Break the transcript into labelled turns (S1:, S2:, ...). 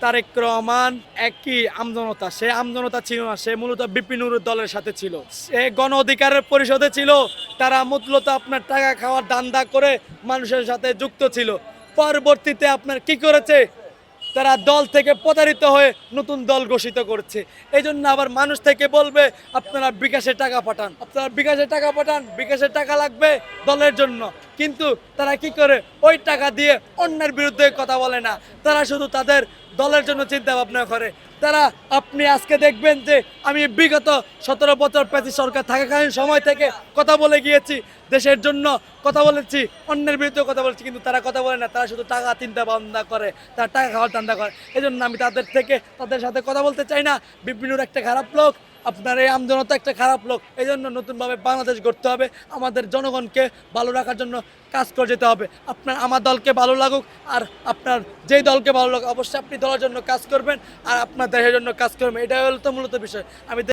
S1: তারেক রহমান একই আমজনতা, সে আমজনতা ছিল না, সে মূলত বিপিনুরের দলের সাথে ছিল। সে গণ অধিকারের পরিষদে ছিল, তারা মূলত আপনার টাকা খাওয়ার ধান্দা করে মানুষের সাথে যুক্ত ছিল। পরবর্তীতে আপনার কি করেছে, তারা দল থেকে প্রতারিত হয়ে নতুন দল ঘোষিত করছে। এই জন্য আবার মানুষ থেকে বলবে আপনারা বিকাশে টাকা পাঠান, আপনারা বিকাশে টাকা পাঠান, বিকাশে টাকা লাগবে দলের জন্য। কিন্তু তারা কি করে, ওই টাকা দিয়ে অন্যের বিরুদ্ধে কথা বলে না, তারা শুধু তাদের দলের জন্য চিন্তা ভাবনা করে। তারা, আপনি আজকে দেখবেন যে আমি বিগত 17 বছর প্যাসি সরকার থাকাকালীন সময় থেকে কথা বলে গিয়েছি, দেশের জন্য কথা বলেছি, অন্যের বিরুদ্ধে কথা বলেছি, কিন্তু তারা কথা বলে না, তারা শুধু টাকা চিন্তা ভাবনা করে, তারা টাকা খাওয়ার ধান্দা করে। এই জন্য আমি তাদের সাথে কথা বলতে চাই না। বিপিনুর একটা খারাপ লোক, আপনার এই আমজনতা একটা খারাপ লোক। এই জন্য নতুনভাবে বাংলাদেশ গড়তে হবে, আমাদের জনগণকে ভালো রাখার জন্য কাজ করে যেতে হবে। আমার দলকে ভালো লাগুক আর আপনার যেই দলকে ভালো লাগুক, অবশ্যই আপনি দলের জন্য কাজ করবেন আর আপনার দেশের জন্য কাজ করবেন। এটাই হলো তো মূলত বিষয়। আমি